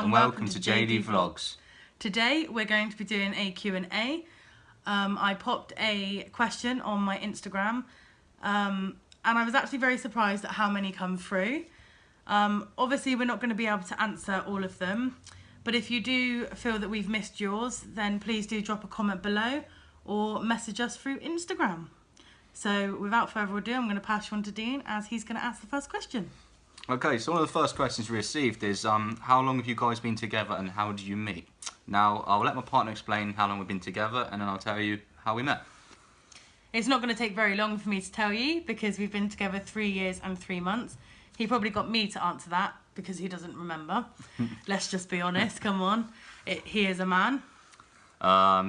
and welcome to JD Vlogs. Today we're going to be doing a Q&A. I popped a question on my Instagram and I was actually very surprised at how many come through. Obviously we're not going to be able to answer all of them, but if you do feel that we've missed yours, then please do drop a comment below or message us through Instagram. So without further ado, I'm going to pass you on to Dean as he's going to ask the first question. Okay, so one of the first questions we received is how long have you guys been together and how did you meet? Now, I'll let my partner explain how long we've been together and then I'll tell you how we met. It's not going to take very long for me to tell you because we've been together 3 years and 3 months. He probably got me to answer that because he doesn't remember. Let's just be honest, come on. He is a man.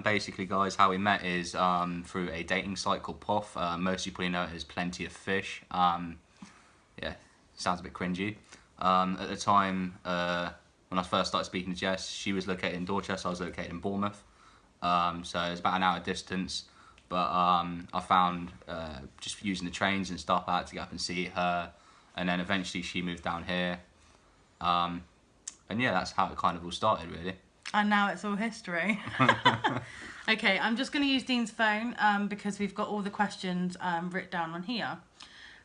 Basically, guys, how we met is through a dating site called POF. Most of you probably know it as Plenty of Fish. Yeah, sounds a bit cringy. At the time, when I first started speaking to Jess, she was located in Dorchester, I was located in Bournemouth. So it was about an hour distance. But I found, just using the trains and stuff, I had to get up and see her. And then eventually she moved down here. And yeah, that's how it kind of all started, really. And now it's all history. Okay, I'm just going to use Dean's phone because we've got all the questions written down on here.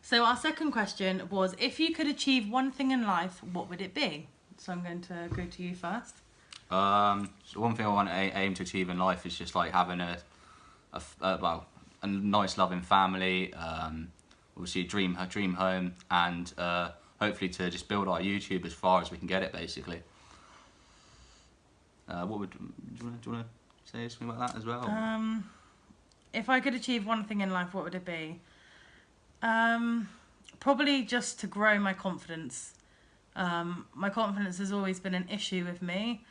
So our second question was, if you could achieve one thing in life, what would it be? So I'm going to go to you first. So one thing I want to aim to achieve in life is just like having a nice loving family, obviously a dream home, and hopefully to just build our YouTube as far as we can get it, basically. Do you want to say something about that as well? If I could achieve one thing in life, what would it be? Probably just to grow my confidence. My confidence has always been an issue with me.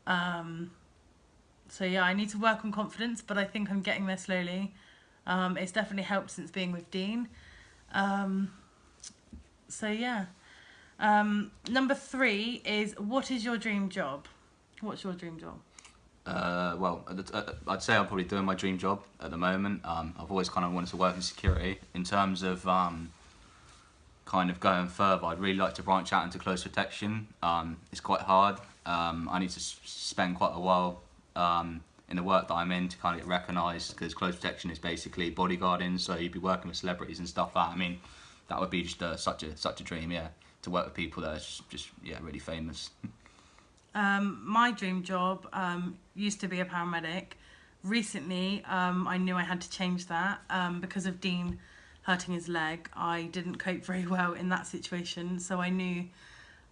So yeah, I need to work on confidence, but I think I'm getting there slowly. It's definitely helped since being with Dean. So yeah. Number 3 is, what is your dream job? What's your dream job? Well, I'd say I'm probably doing my dream job at the moment. I've always kind of wanted to work in security. In terms of kind of going further, I'd really like to branch out into close protection. It's quite hard. I need to spend quite a while in the work that I'm in to kind of get recognised, because close protection is basically bodyguarding, so you'd be working with celebrities and stuff like that. I mean, that would be just such a dream, yeah, to work with people that are just yeah, really famous. My dream job used to be a paramedic. Recently, I knew I had to change that because of Dean hurting his leg. I didn't cope very well in that situation, so I knew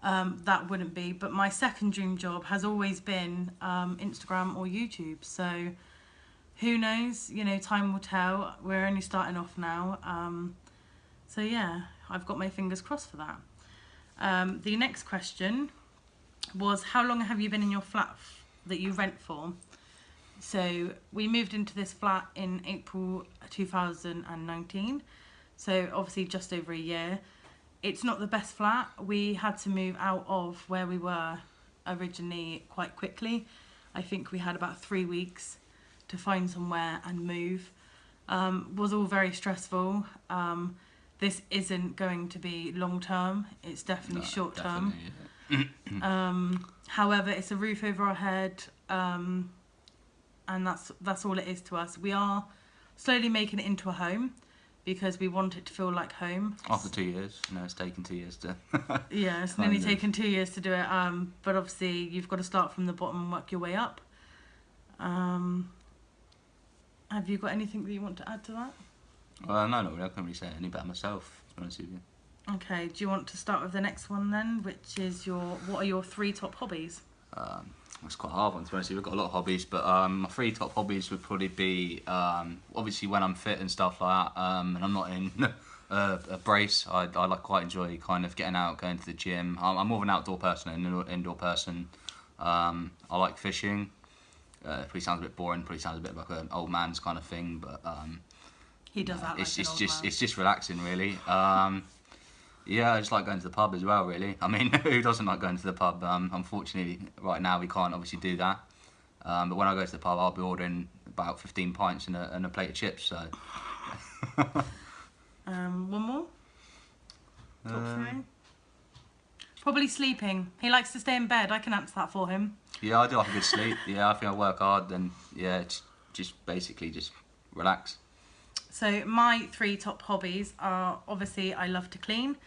that wouldn't be. But my second dream job has always been Instagram or YouTube. So who knows? You know, time will tell. We're only starting off now. So yeah, I've got my fingers crossed for that. The next question was, how long have you been in your flat that you rent for? So we moved into this flat in April 2019, so obviously just over a year. It's not the best flat. We had to move out of where we were originally quite quickly. I think we had about 3 weeks to find somewhere and move. Was all very stressful. This isn't going to be long term, it's definitely short term. However, it's a roof over our head, and that's all it is to us. We are slowly making it into a home because we want it to feel like home. After 2 years, you know, it's taken 2 years to. Yeah, it's nearly taken 2 years to do it. But obviously, you've got to start from the bottom and work your way up. Have you got anything that you want to add to that? No, not really. I can't really say any better myself, to be honest with you. Okay, do you want to start with the next one then, which is what are your 3 top hobbies? It's quite a hard one, to be honest with you. We've got a lot of hobbies, but my 3 top hobbies would probably be, obviously when I'm fit and stuff like that, and I'm not in a brace, I quite enjoy kind of getting out, going to the gym. I'm more of an outdoor person than an indoor person. I like fishing. Probably sounds a bit boring, probably sounds a bit like an old man's kind of thing, but he does that like it's just relaxing, really. Yeah, I just like going to the pub as well, really. I mean, who doesn't like going to the pub? Unfortunately, right now we can't obviously do that. But when I go to the pub, I'll be ordering about 15 pints and a plate of chips, so... One more? Top 3? Probably sleeping. He likes to stay in bed. I can answer that for him. Yeah, I do like a good sleep. Yeah, I think I work hard, and yeah, just basically just relax. So my 3 top hobbies are, obviously, I love to clean.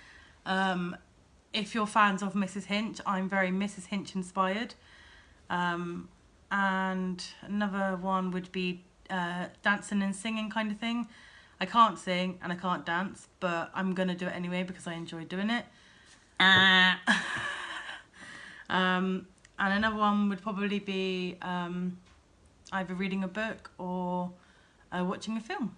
If you're fans of Mrs. Hinch, I'm very Mrs. Hinch inspired. And another one would be dancing and singing kind of thing. I can't sing and I can't dance, but I'm going to do it anyway because I enjoy doing it. And another one would probably be either reading a book or watching a film.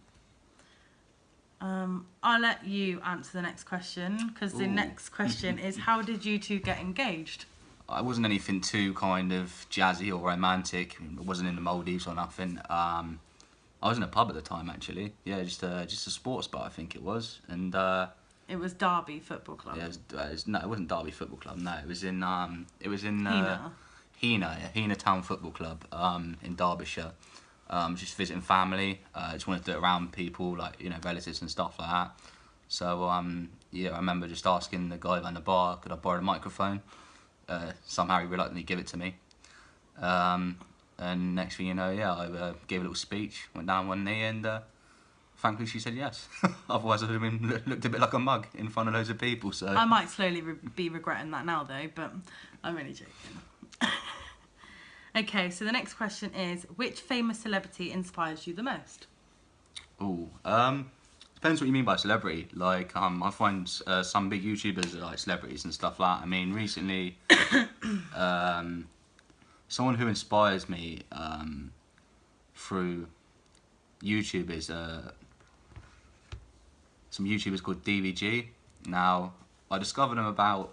I'll let you answer the next question, because the next question is, how did you two get engaged? I wasn't anything too kind of jazzy or romantic. I wasn't in the Maldives or nothing. I was in a pub at the time, actually. Yeah, just a sports bar, I think it was. And It was Derby Football Club. yeah, no, it wasn't Derby Football Club. No, it was in Hena Town Football Club in Derbyshire. Just visiting family. Just wanted to do it around people, like, you know, relatives and stuff like that. So yeah, I remember just asking the guy behind the bar, could I borrow the microphone? Somehow he reluctantly gave it to me. And next thing you know, yeah, I gave a little speech, went down one knee, and thankfully she said yes. Otherwise I would have been looked a bit like a mug in front of loads of people. So I might slowly be regretting that now, though, but I'm only joking. Okay, so the next question is, which famous celebrity inspires you the most? Ooh, depends what you mean by celebrity. Like, I find some big YouTubers are like celebrities and stuff like that. I mean, recently, someone who inspires me through YouTube is some YouTubers called DVG. Now, I discovered them about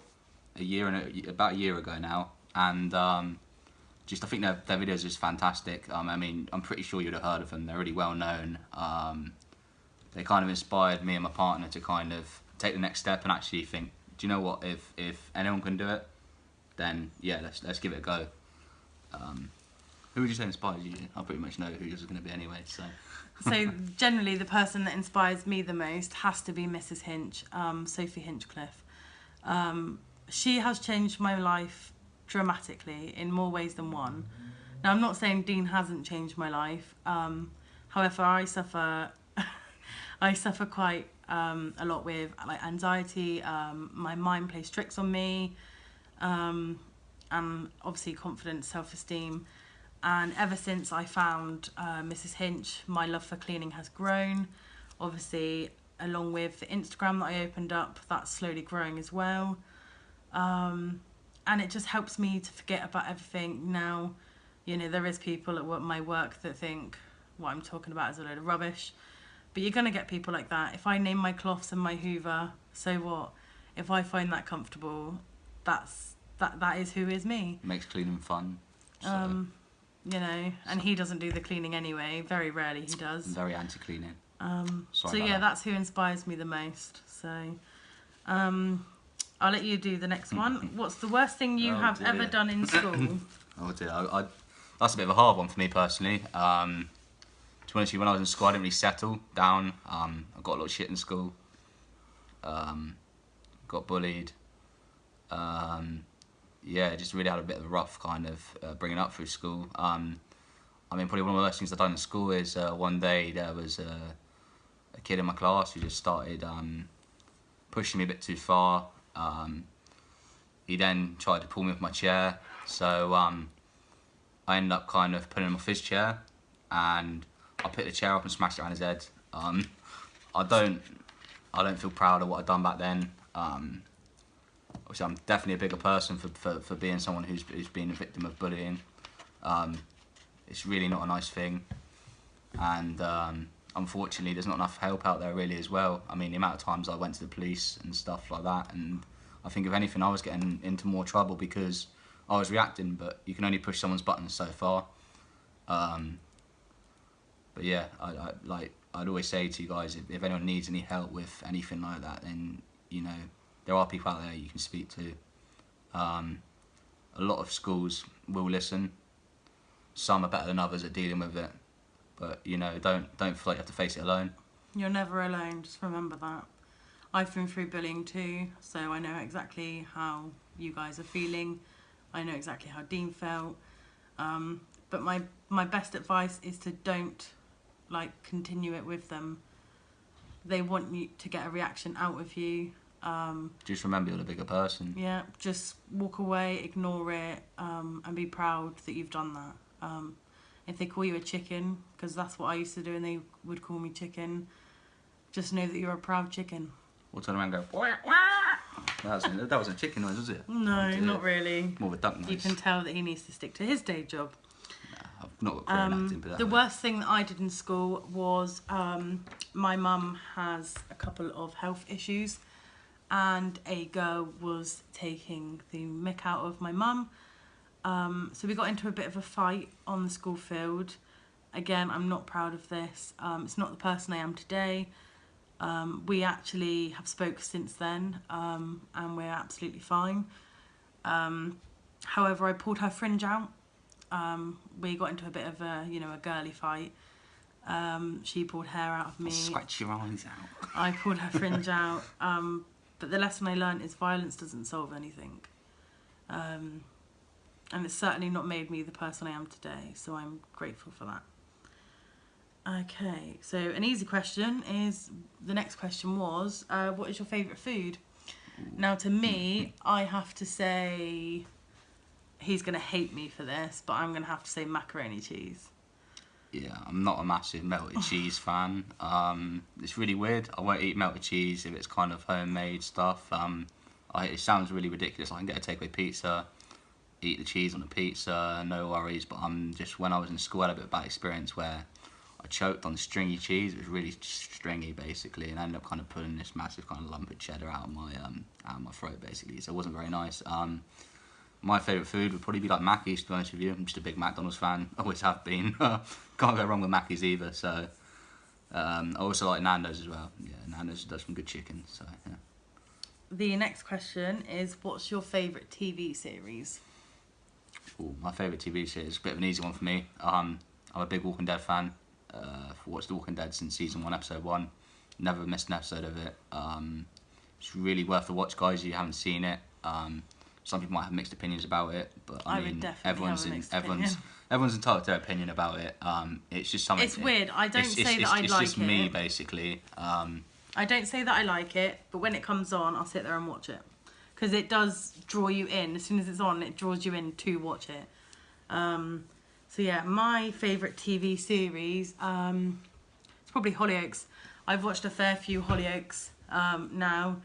a year ago now, and just I think their videos are just fantastic. I mean, I'm pretty sure you'd have heard of them. They're really well known. They kind of inspired me and my partner to kind of take the next step and actually think, do you know what? If anyone can do it, then yeah, let's give it a go. Who would you say inspires you? I pretty much know who yours is going to be anyway. So generally, the person that inspires me the most has to be Mrs. Hinch, Sophie Hinchcliffe. She has changed my life dramatically in more ways than one. Now, I'm not saying Dean hasn't changed my life. However, I suffer quite a lot with like anxiety. My mind plays tricks on me, and obviously confidence, self-esteem. And ever since I found Mrs. Hinch, my love for cleaning has grown. Obviously, along with the Instagram that I opened up, that's slowly growing as well. And it just helps me to forget about everything now. You know, there is people at my work that think what I'm talking about is a load of rubbish. But you're going to get people like that. If I name my cloths and my Hoover, so what? If I find that comfortable, that is who is me. Makes cleaning fun. So. You know, and he doesn't do the cleaning anyway. Very rarely he does. Very anti-cleaning. So yeah, that's who inspires me the most. So I'll let you do the next one. What's the worst thing you have ever done in school? Oh dear, that's a bit of a hard one for me personally. To be honest with you, when I was in school, I didn't really settle down. I got a lot of shit in school. Got bullied. Yeah, just really had a bit of a rough kind of bringing up through school. I mean, probably one of the worst things I've done in school is one day there was a kid in my class who just started pushing me a bit too far. He then tried to pull me off my chair, so I ended up kind of putting him off his chair, and I picked the chair up and smashed it around his head. I don't feel proud of what I'd done back then. Obviously, I'm definitely a bigger person for being someone who's been a victim of bullying. It's really not a nice thing, and unfortunately there's not enough help out there really as well. I mean, the amount of times I went to the police and stuff like that, and I think if anything I was getting into more trouble because I was reacting, but you can only push someone's buttons so far. But yeah, I'd always say to you guys, if anyone needs any help with anything like that, then, you know, there are people out there you can speak to. A lot of schools will listen. Some are better than others at dealing with it. But, you know, don't feel like you have to face it alone. You're never alone, just remember that. I've been through bullying too, so I know exactly how you guys are feeling. I know exactly how Dean felt. But my best advice is to don't like continue it with them. They want you to get a reaction out of you. Just remember you're the bigger person. Yeah, just walk away, ignore it, and be proud that you've done that. If they call you a chicken, because that's what I used to do, and they would call me chicken, just know that you're a proud chicken. We'll turn around and go, wah, wah. That wasn't a chicken noise, was it? No, not really. More of a duck noise. You can tell that he needs to stick to his day job. Nah, I've not got career in acting, but The worst thing that I did in school was my mum has a couple of health issues, and a girl was taking the mick out of my mum. So we got into a bit of a fight on the school field. Again, I'm not proud of this. It's not the person I am today. We actually have spoke since then, and we're absolutely fine. However, I pulled her fringe out. We got into a bit of a girly fight. She pulled hair out of me. Scratch your eyes out. I pulled her fringe out. But the lesson I learned is violence doesn't solve anything. And it's certainly not made me the person I am today, so I'm grateful for that. Okay, so an easy question is, the next question was, what is your favourite food? Now to me, I have to say, he's going to hate me for this, but I'm going to have to say macaroni cheese. Yeah, I'm not a massive melted cheese fan. It's really weird. I won't eat melted cheese if it's kind of homemade stuff. It sounds really ridiculous. I can get a takeaway pizza, eat the cheese on a pizza, no worries. But when I was in school, I had a bit of bad experience where I choked on stringy cheese. It was really stringy, basically, and I ended up kind of pulling this massive kind of lump of cheddar out of my throat, basically. So it wasn't very nice. My favourite food would probably be like Mackey's, to be honest with you. I'm just a big McDonald's fan, always have been. Can't go wrong with Mackey's either, so... I also like Nando's as well. Yeah, Nando's does some good chicken, so yeah. The next question is, what's your favourite TV series? Ooh, my favourite TV series is a bit of an easy one for me. I'm a big Walking Dead fan. I've watched The Walking Dead since season 1, episode 1. Never missed an episode of it. It's really worth the watch, guys, if you haven't seen it. Some people might have mixed opinions about it, but I mean, everyone's entitled to their opinion about it. It's just something. It's weird. I don't say that I like it. It's just me, basically. I don't say that I like it, but when it comes on, I'll sit there and watch it, because it does draw you in. As soon as it's on, it draws you in to watch it. So yeah, my favourite TV series, it's probably Hollyoaks. I've watched a fair few Hollyoaks now.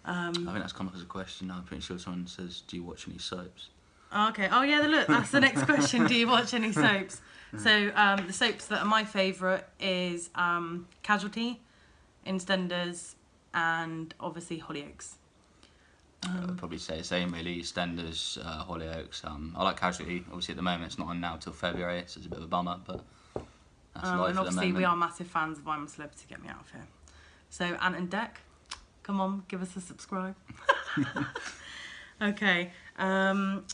I think that's come up as a question. I'm pretty sure someone says, do you watch any soaps? Okay. Oh yeah, look, that's the next question. Do you watch any soaps? So the soaps that are my favourite is Casualty, EastEnders, and obviously Hollyoaks. I'd probably say the same, really. EastEnders, Hollyoaks. I like Casualty. Obviously, at the moment, it's not on now till February, so it's a bit of a bummer, but that's life and at the obviously, moment. we are massive fans of I'm a Celebrity, Get Me Out of Here. So, Ant and Dec, come on, give us a subscribe. Okay.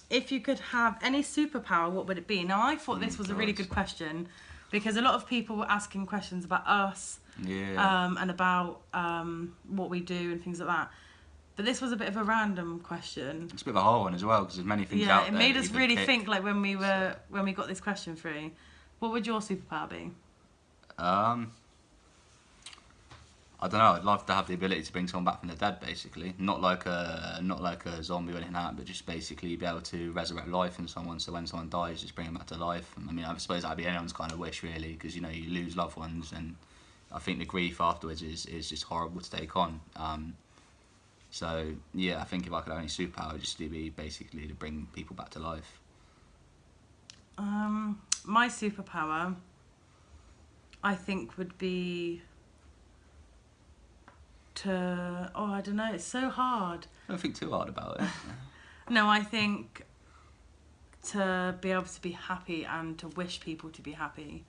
If you could have any superpower, what would it be? Now, I thought this was a really good question, because a lot of people were asking questions about us, and about what we do and things like that. But this was a bit of a random question. It's a bit of a hard one as well, because there's many things out there. Yeah, it made us really think, like when we got this question through. What would your superpower be? I don't know. I'd love to have the ability to bring someone back from the dead, basically. Not like a zombie or anything like that, but just basically be able to resurrect life in someone. So when someone dies, just bring them back to life. I mean, I suppose that'd be anyone's kind of wish, really, because you lose loved ones, and I think the grief afterwards is just horrible to take on. So yeah, I think if I could have any superpower, it'd just to be basically to bring people back to life. My superpower, I think, would be to... Oh, I don't know. It's so hard. Don't think too hard about it. No, I think to be able to be happy and to wish people to be happy.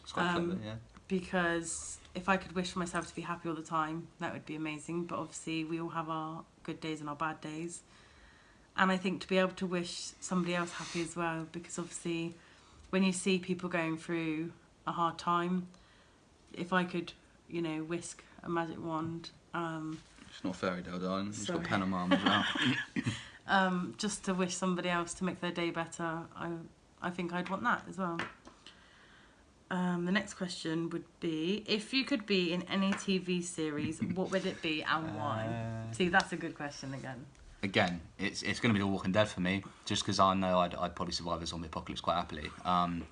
It's quite clever, yeah. Because if I could wish for myself to be happy all the time, that would be amazing. But obviously, we all have our good days and our bad days. And I think to be able to wish somebody else happy as well, because obviously, when you see people going through a hard time, if I could, whisk a magic wand. It's not fairy tale, darling. It's got pen and arm as just to wish somebody else to make their day better. I think I'd want that as well. The next question would be, if you could be in any TV series, what would it be and why? See, that's a good question again. Again, it's going to be The Walking Dead for me, just because I know I'd probably survive a zombie apocalypse quite happily,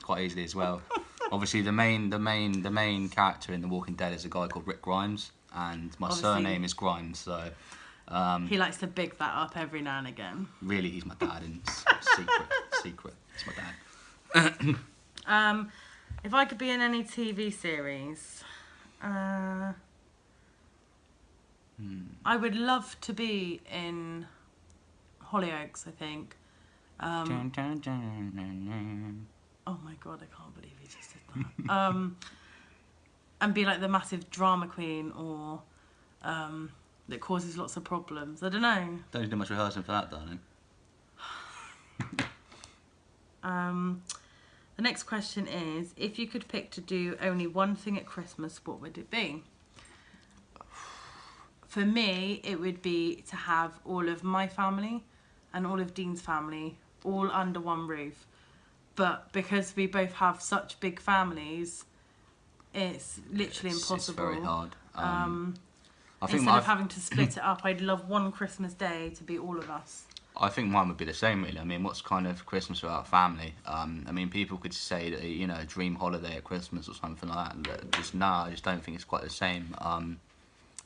quite easily as well. Obviously, the main character in The Walking Dead is a guy called Rick Grimes, and my surname is Grimes, so... he likes to big that up every now and again. Really, he's my dad in secret. It's my dad. If I could be in any TV series, I would love to be in Hollyoaks, I think. Oh my god, I can't believe he just did that. And be like the massive drama queen, or that causes lots of problems. I don't know. Don't do much rehearsing for that, darling. The next question is, if you could pick to do only one thing at Christmas, what would it be? For me, it would be to have all of my family and all of Dean's family all under one roof. But because we both have such big families, it's literally impossible. It's very hard. I think instead of having to split it up, I'd love one Christmas day to be all of us. I think mine would be the same, really. I mean, what's kind of Christmas without family? I mean, people could say that, you know, a dream holiday at Christmas or something like that. But just I just don't think it's quite the same.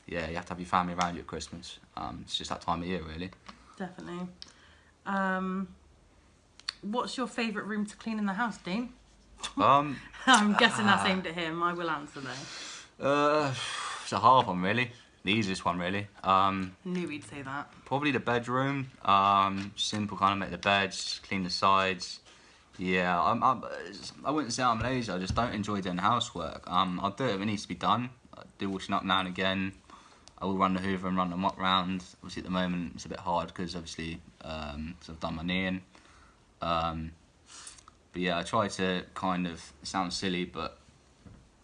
Yeah, you have to have your family around you at Christmas. It's just that time of year, really. Definitely. What's your favourite room to clean in the house, Dean? I'm guessing that's aimed at him. I will answer though. It's a hard one, really. The easiest one, really. Knew he'd say that. Probably the bedroom. Simple, kind of make the beds, clean the sides. Yeah, I wouldn't say I'm lazy. I just don't enjoy doing housework. I'll do it if it needs to be done. I do washing up now and again. I will run the Hoover and run the mop round. Obviously, at the moment, it's a bit hard because obviously, cause I've done my knee in. But yeah, I try to kind of, it sounds silly, but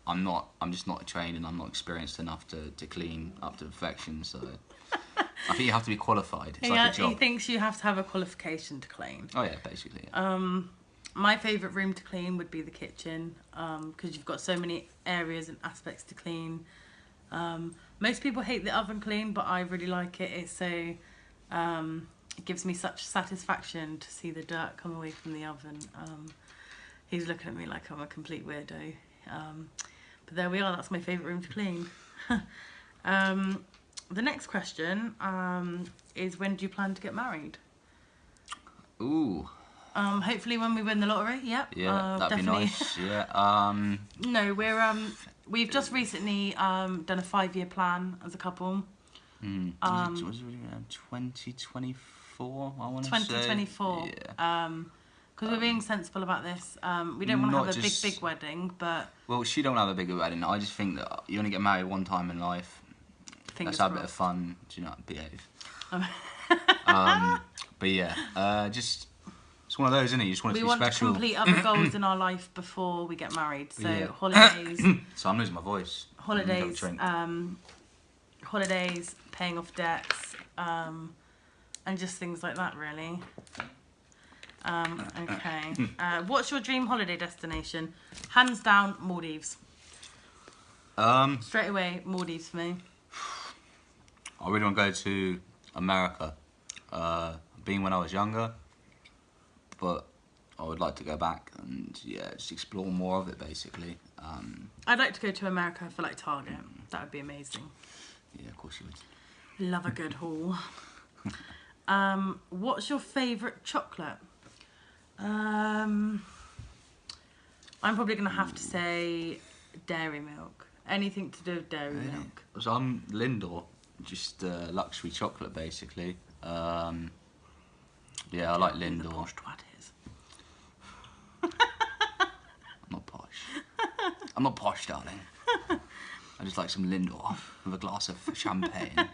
I'm just not trained and I'm not experienced enough to clean up to perfection, so I think you have to be qualified. It's like a job. He thinks you have to have a qualification to clean. Oh yeah, basically. Yeah. My favourite room to clean would be the kitchen, because you've got so many areas and aspects to clean. Most people hate the oven clean, but I really like it. It's so, it gives me such satisfaction to see the dirt come away from the oven. He's looking at me like I'm a complete weirdo. But there we are, that's my favourite room to clean. The next question is, when do you plan to get married? Ooh. Hopefully when we win the lottery, yep. Yeah, that'd definitely. be nice, yeah. No, we've just recently done a 5-year plan as a couple. Was it 2024, I want to say? 2024. Yeah. Because we're being sensible about this. We don't want to have a big wedding, but... Well, she don't have a big wedding. I just think that you only get married one time in life. Let's have a bit of fun, do you know, behave. But yeah, just... It's one of those, isn't it? You just want it to be special. We want to complete other goals in our life before we get married. So yeah. Holidays... So I'm losing my voice. Holidays, paying off debts, and just things like that, really. Okay. What's your dream holiday destination? Hands down, Maldives. Straight away, Maldives for me. I really want to go to America. Being when I was younger, but I would like to go back and yeah, just explore more of it basically. I'd like to go to America for like Target. That would be amazing. Yeah, of course you would. Love a good haul. What's your favourite chocolate? I'm probably going to have to say dairy milk. Anything to do with dairy milk. So I'm Lindor, just luxury chocolate basically. Yeah, I like Lindor. The posh twat is. I'm not posh. I'm not posh, darling. I just like some Lindor with a glass of champagne.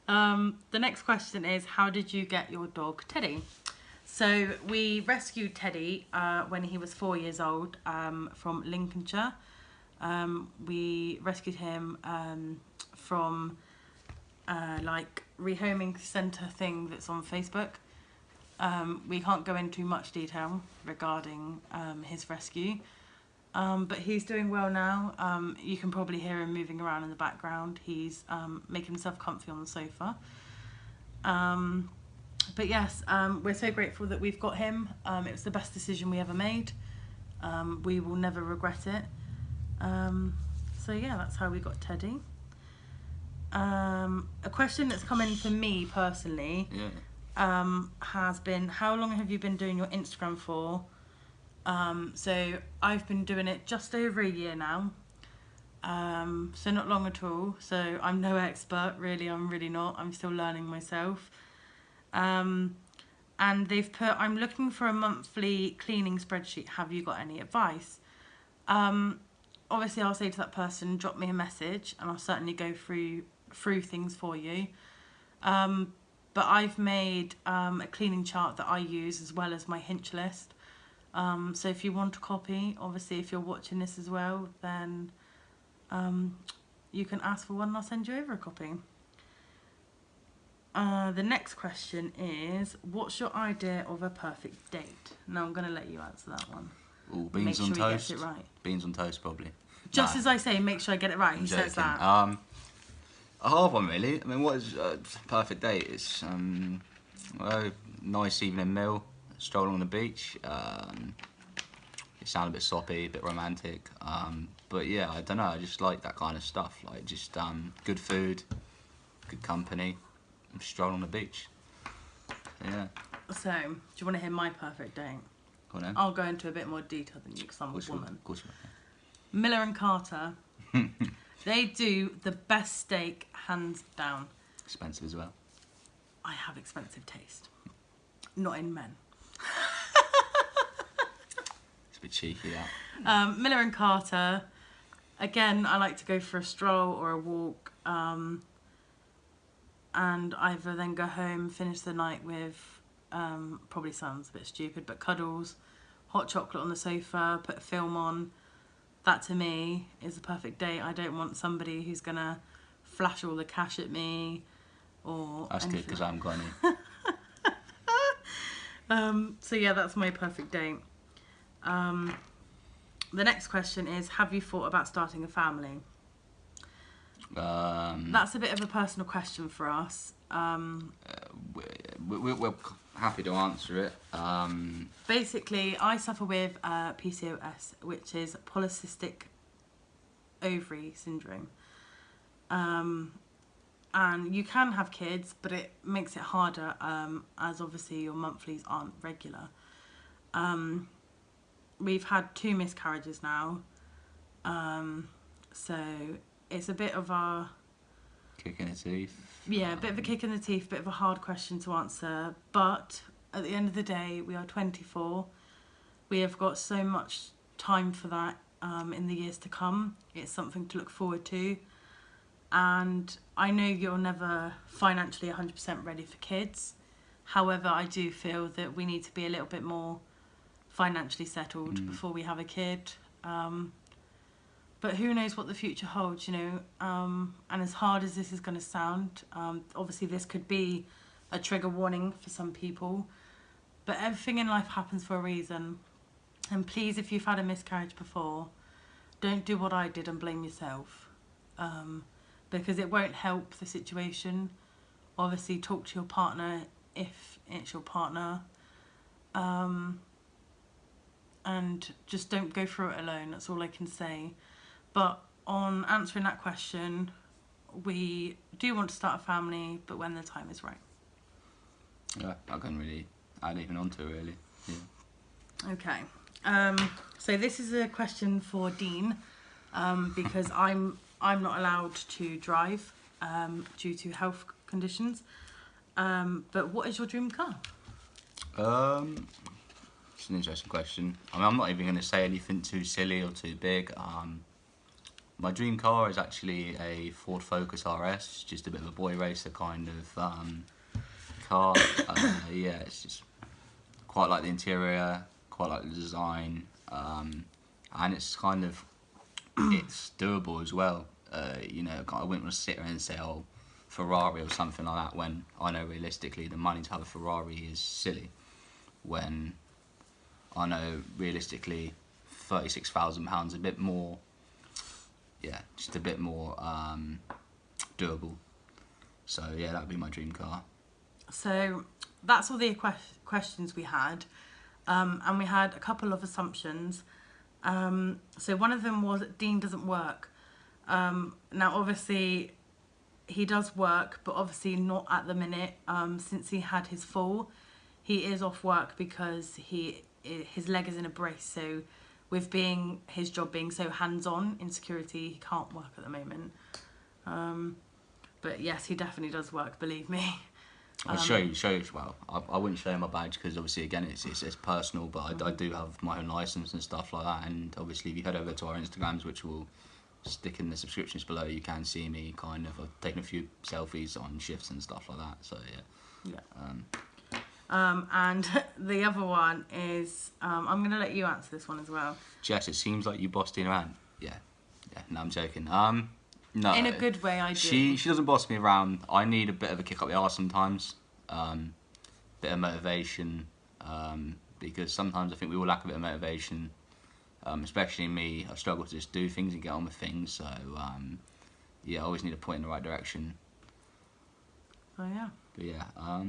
The next question is, how did you get your dog Teddy? So we rescued Teddy when he was 4 years old from Lincolnshire. We rescued him from like rehoming centre thing that's on Facebook. We can't go into much detail regarding his rescue, but he's doing well now. You can probably hear him moving around in the background. He's making himself comfy on the sofa. But yes, we're so grateful that we've got him. It was the best decision we ever made. We will never regret it. So yeah, that's how we got Teddy. A question that's come in for me personally has been, how long have you been doing your Instagram for? So I've been doing it just over a year now. So not long at all. So I'm no expert, really. I'm really not. I'm still learning myself. And they've put, I'm looking for a monthly cleaning spreadsheet. Have you got any advice? Obviously, I'll say to that person, drop me a message, and I'll certainly go through things for you. But I've made a cleaning chart that I use as well as my Hinch list. So if you want a copy, obviously if you're watching this as well, then you can ask for one and I'll send you over a copy. The next question is, what's your idea of a perfect date? Now I'm going to let you answer that one. Ooh, beans on toast. Make sure he gets it right. Beans on toast, probably. Just as I say, make sure I get it right. He says that. A hard one, really. I mean, what is a perfect date? It's well, nice evening meal, stroll on the beach. It sounds a bit soppy, a bit romantic. But yeah, I don't know. I just like that kind of stuff. Like just good food, good company, and stroll on the beach. Yeah. So, do you want to hear my perfect date? Go on then. I'll go into a bit more detail than you because I'm a woman. Of course you Miller and Carter, they do the best steak, hands down. Expensive as well. I have expensive taste. Not in men. It's a bit cheeky, that. Miller and Carter, again, I like to go for a stroll or a walk, and either then go home, finish the night with, probably sounds a bit stupid, but cuddles, hot chocolate on the sofa, put a film on. That to me is the perfect date. I don't want somebody who's going to flash all the cash at me or That's anything. good because I haven't got any. So yeah, that's my perfect date. The next question is, have you thought about starting a family? That's a bit of a personal question for us. We're happy to answer it. Basically, I suffer with PCOS, which is polycystic ovary syndrome. And you can have kids, but it makes it harder as obviously your monthlies aren't regular. We've had 2 miscarriages now. So it's a bit of a... Kick in the teeth. Yeah, a bit of a kick in the teeth, bit of a hard question to answer. But at the end of the day, we are 24. We have got so much time for that in the years to come. It's something to look forward to. And I know you're never financially 100% ready for kids. However, I do feel that we need to be a little bit more financially settled before we have a kid. But who knows what the future holds, you know. And as hard as this is going to sound, obviously this could be a trigger warning for some people. But everything in life happens for a reason. And please, if you've had a miscarriage before, don't do what I did and blame yourself. Because it won't help the situation. Obviously, talk to your partner if it's your partner. And just don't go through it alone. That's all I can say. But on answering that question, we do want to start a family, but when the time is right. Yeah, I can't really add anything onto it, really. Yeah. Okay. So this is a question for Dean, because I'm not allowed to drive due to health conditions. But what is your dream car? It's an interesting question. I mean, I'm not even going to say anything too silly or too big. My dream car is actually a Ford Focus RS, just a bit of a boy racer kind of car. Yeah, it's just quite like the interior, quite like the design, and it's kind of it's doable as well. You know, I wouldn't want to sit there and say, oh, Ferrari or something like that, when I know realistically the money to have a Ferrari is silly, when I know realistically £36,000 a bit more, yeah, just a bit more doable. So yeah, that would be my dream car. So that's all the questions we had, and we had a couple of assumptions. So one of them was that Dean doesn't work. Now obviously he does work, but obviously not at the minute. Since he had his fall, he is off work because his leg is in a brace. So with his job being so hands-on in security, he can't work at the moment. But yes, he definitely does work, believe me. I'll show you. Well, I wouldn't show you my badge because obviously again it's personal, but I do have my own license and stuff like that. And obviously if you head over to our Instagrams, which will stick in the descriptions below, you can see me kind of. I've taken a few selfies on shifts and stuff like that. So yeah. And the other one is I'm gonna let you answer this one as well. Jess, it seems like you bossed Dean around. Yeah. No, I'm joking. No. In a good way, I do. She doesn't boss me around. I need a bit of a kick up the arse sometimes. Bit of motivation. Because sometimes I think we all lack a bit of motivation. Especially me, I struggle to just do things and get on with things. So yeah, I always need a point in the right direction. Oh yeah. But yeah.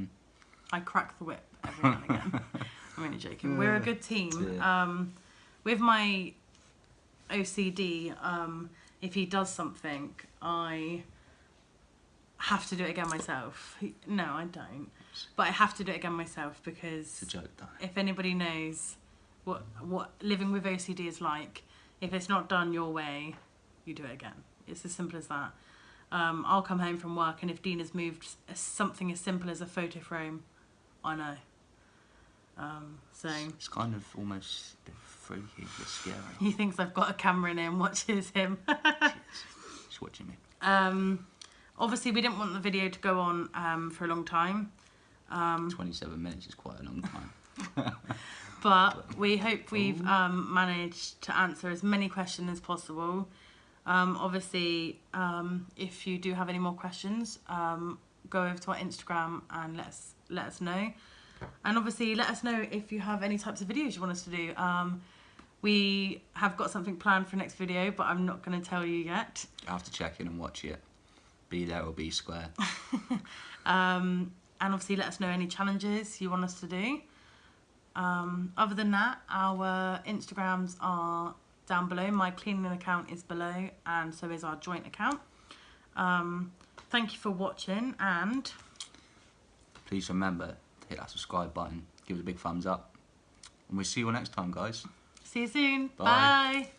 I crack the whip every now and again. I'm only joking. We're a good team. Yeah. With my OCD, if he does something, I have to do it again myself. No, I don't. But I have to do it again myself because It's a joke, though. if anybody knows what living with OCD is like, if it's not done your way, you do it again. It's as simple as that. I'll come home from work, and if Dean has moved something as simple as a photo frame, I know. So it's kind of almost a bit freaky, a bit scary. he thinks I've got a camera in there and watches him. She's watching me. Obviously, we didn't want the video to go on for a long time. 27 minutes is quite a long time. But we hope we've managed to answer as many questions as possible. Obviously, if you do have any more questions, go over to our Instagram and let us know. And obviously, let us know if you have any types of videos you want us to do. We have got something planned for next video, but I'm not going to tell you yet. You have to check in and watch it. Be there or be square. And obviously, let us know any challenges you want us to do. Other than that, our Instagrams are down below. My cleaning account is below, and so is our joint account. Thank you for watching, and Please remember to hit that subscribe button, give it a big thumbs up, and we'll see you all next time, guys. see you soon. Bye. Bye.